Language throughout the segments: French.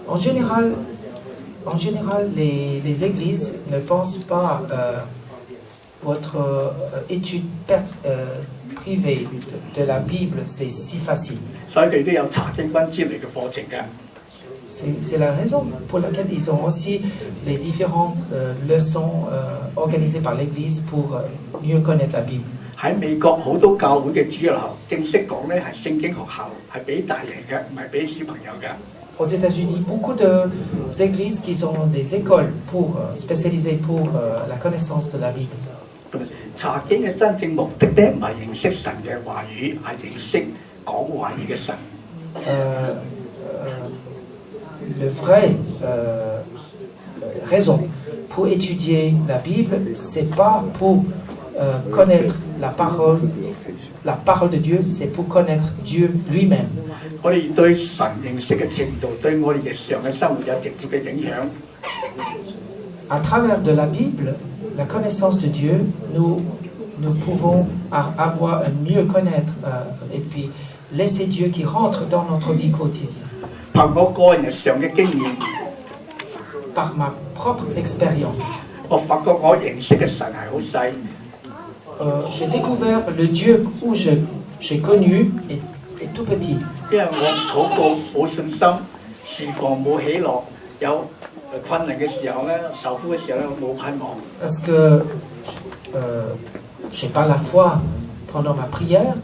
En général, les églises ne pensent pas votre étude privée de la Bible, c'est si facile. C'est la raison pour laquelle ils ont aussi les différentes leçons organisées par l'Église pour mieux connaître la Bible. Aux États-Unis, beaucoup d'églises qui ont des écoles spécialisées pour la connaissance de la Bible. Le vrai raison pour étudier la Bible, c'est pas pour connaître la parole de Dieu, c'est pour connaître Dieu lui-même. À travers de la Bible, la connaissance de Dieu, nous pouvons avoir un mieux connaître et puis laisser Dieu qui rentre dans notre vie quotidienne. Par ma propre expérience, j'ai découvert le Dieu où j'ai connu est tout petit. Parce que j'ai pas la foi pendant ma prière,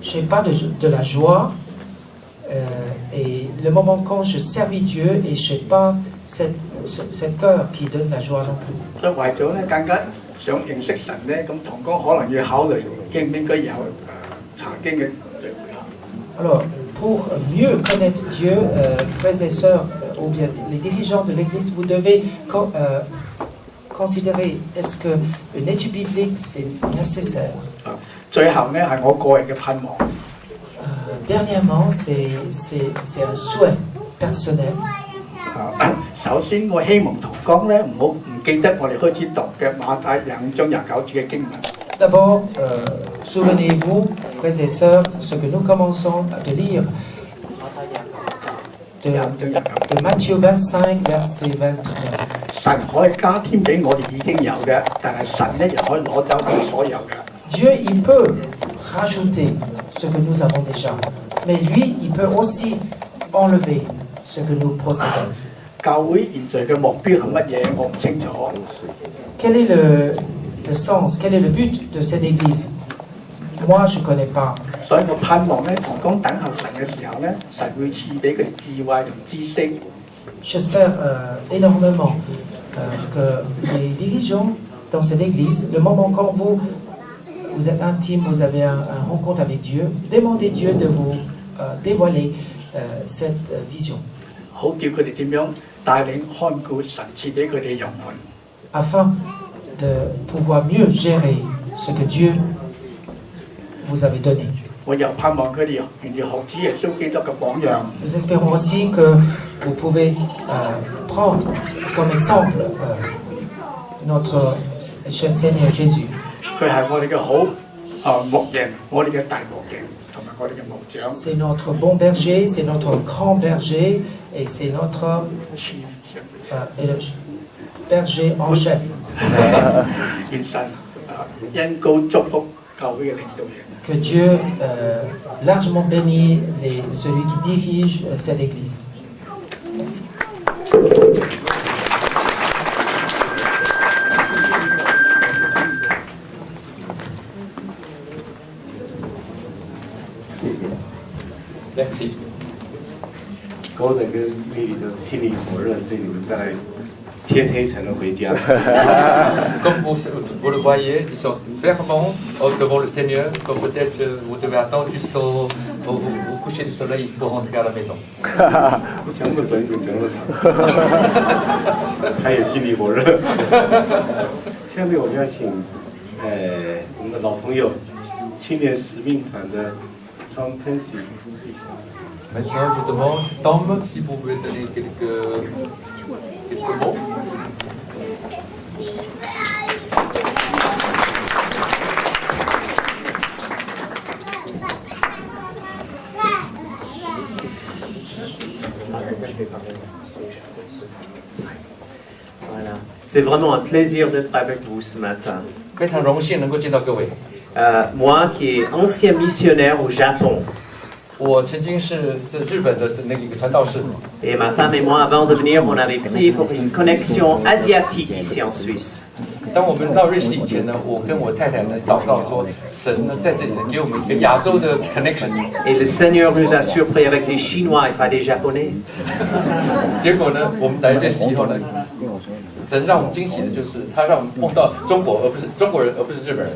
j'ai pas de la joie. Et le moment quand je servis Dieu et je n'ai pas cette cœur qui donne la joie non plus. Alors, pour mieux connaître Dieu, frères et sœurs, ou bien les dirigeants de l'Église, vous devez considérer est-ce qu'une étude biblique c'est nécessaire. Dernièrement, c'est un souhait personnel. D'abord, souvenez-vous, frères et sœurs, ce que nous commençons de lire de Matthieu 25, verset 29. Dieu, il peut rajouter ce que nous avons déjà, mais lui, il peut aussi enlever ce que nous possédons. Quel est le sens, quel est le but de cette église? Moi, je ne connais pas. J'espère énormément que les dirigeants dans cette église, le moment quand vous êtes intime, vous avez un rencontre avec Dieu, demandez Dieu de vous dévoiler cette vision. Afin de pouvoir mieux gérer ce que Dieu vous avait donné. Nous espérons aussi que vous pouvez prendre comme exemple notre Seigneur Jésus. C'est notre bon berger, c'est notre grand berger et c'est notre berger en chef. Que Dieu largement bénisse celui qui dirige cette église. Merci. Merci. 高等跟丽丽都心里火热，所以你们在天黑才能回家。Comme vous le voyez, ils sont fervents devant le Seigneur, comme peut-être vous devez attendre jusqu'au coucher du soleil pour rentrer à la maison. 讲得短就讲得长，他也心里火热。下面我们要请我们的老朋友青年使命团的 Tom Pensy。 Maintenant, je demande, Tom, si vous pouvez donner quelques mots. Voilà. C'est vraiment un plaisir d'être avec vous ce matin. 非常荣幸能够见到各位。 Moi qui est ancien missionnaire au Japon, 我曾经是在日本的那个一个传道士， et ma femme et moi, avant de venir, on avait prié pour une connexion asiatique ici en Suisse. 当我们到瑞士以前呢，我跟我太太呢祷告说，神呢在这里呢给我们一个亚洲的 connection。 Et le Seigneur nous a surpris avec des Chinois et pas des Japonais. 结果呢，我们来瑞士以后呢，神让我们惊喜的就是他让我们碰到中国，而不是中国人，而不是日本人。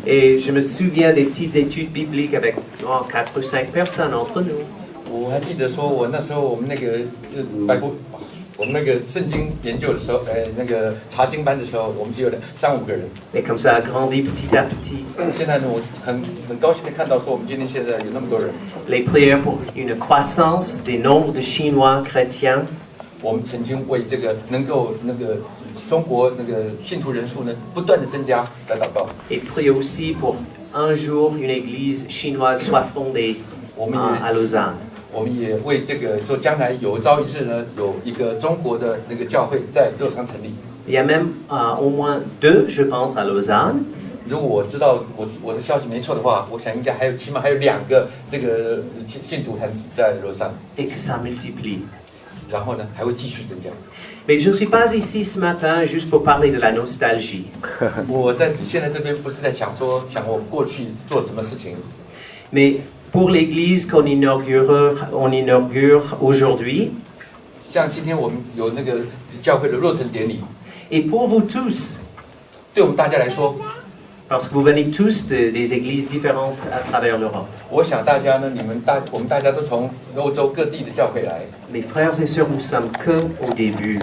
Et je me souviens des petites études bibliques avec 4 ou 5 personnes entre nous. 我还记得说，我那时候我们那个百国，我们那个圣经研究的时候，那个查经班的时候，我们只有3、5个人。 Et comme ça a grandi petit à petit. 现在呢，我很高兴的看到说，我们今天现在有那么多人。 Les prières pour une croissance des nombres de Chinois chrétiens. 我们曾经为这个能够那个中国那个信徒人数呢不断的增加来祷告。 Et prier aussi pour un jour une église chinoise soit fondée à Lausanne. 我们也为这个说将来有朝一日呢，有一个中国的那个教会在洛杉矶成立。 Il y a même au moins 2, je pense, à Lausanne. 如果我知道我的消息没错的话，我想应该起码还有2个这个信徒在洛杉矶。 Et que ça multiplie. 然后呢，还会继续增加。 Mais je ne suis pas ici ce matin juste pour parler de la nostalgie. 我现在这边不是在想我过去做什么事情， Mais pour l'église qu'on inaugure aujourd'hui, 像今天我们有那个教会的落成典礼， et pour vous tous, 对我们大家来说， parce que vous venez tous des églises différentes à travers l'Europe. 我想大家呢，我们大家都从欧洲各地的教会来， Mes frères et sœurs, nous sommes que au début.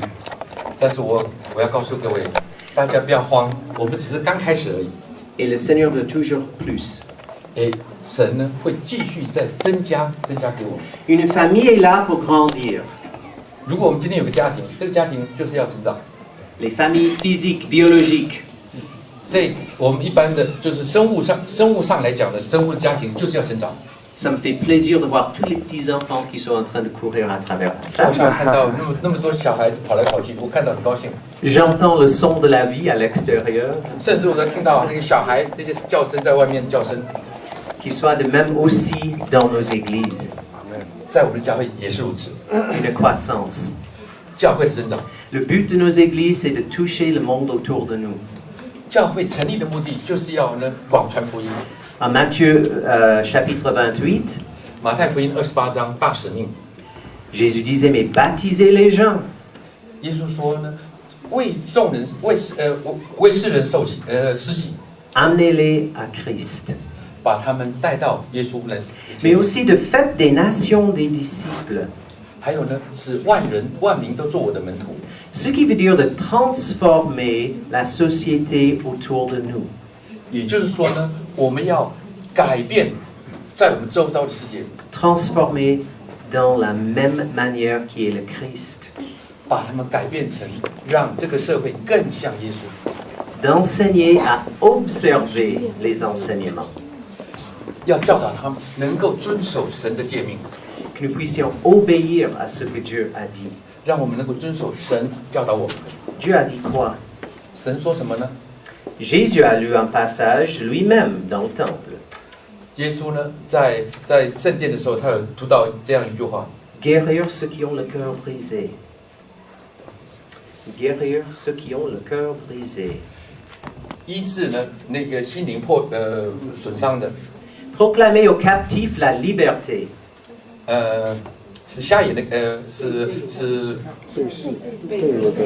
但是我要告诉各位，大家不要慌，我们只是刚开始而已。 Et le Seigneur veut toujours plus. 神呢会继续再增加给我们。 Une famille est là pour grandir. 如果我们今天有个家庭，这个家庭就是要成长。 Les familles physiques, biologiques. 我们一般的就是生物上来讲的生物的家庭就是要成长。 Ça me fait plaisir de voir tous les petits-enfants qui sont en train de courir à travers 我 ça. 想看到那么多小孩子跑来跑去，我看到很高兴。 J'entends le son de la vie à l'extérieur, 甚至我在听到那个小孩那些叫声在外面的叫声， qui soit de même aussi dans nos églises. 在我们的教会也是如此。 Une croissance. 教会的增长， Le but de nos églises, c'est de toucher le monde autour de nous. 教会成立的目的就是要呢广传福音。 En Matthieu chapitre 28, 马太福音28章大使命， Jésus disait, mais baptisez les gens. 耶稣说呢，为众人为世人施洗， Amenez-les à Christ. 把他们带到耶稣人， Mais aussi de faites des nations des disciples. 还有呢，使万民都做我的门徒。 Ce qui veut dire de transformer la société autour de nous. 也就是说呢，我们要改变在我们周遭的世界， Transformer dans la même manière qui est le Christ. 把他们改变成让这个社会更像耶稣。 D'enseigner à observer les enseignements. 要教导他们能够遵守神的诫命， Que nous puissions obéir à ce que Dieu a dit. 让我们能够遵守神教导我们。 Dieu a dit quoi? 神说什么呢？ Jésus a lu un passage lui-même dans le temple. 耶稣呢，在圣殿的时候，他有读到这样一句话： Guérir ceux qui ont le cœur brisé. Guérir ceux qui ont le cœur brisé. 医治呢那个心灵损伤的， Proclamer aux captifs la liberté. 是瞎眼的，是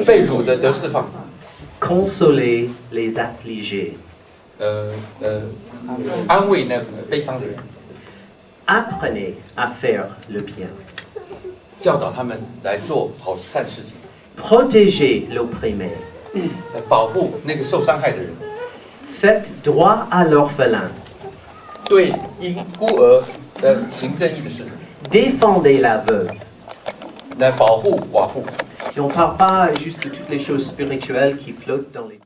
被掳的得释放， Consoler les affligés. 安慰那个悲伤的人， Apprenez à faire le bien. 教导他们来做好善事情， Protégez l'opprimé. 来保护那个受伤害的人， Faites droit à l'orphelin. 对因孤儿行正义的事， Défendez la veuve. 来保护寡妇。 Et on ne parle pas juste de toutes les choses spirituelles qui flottent dans les...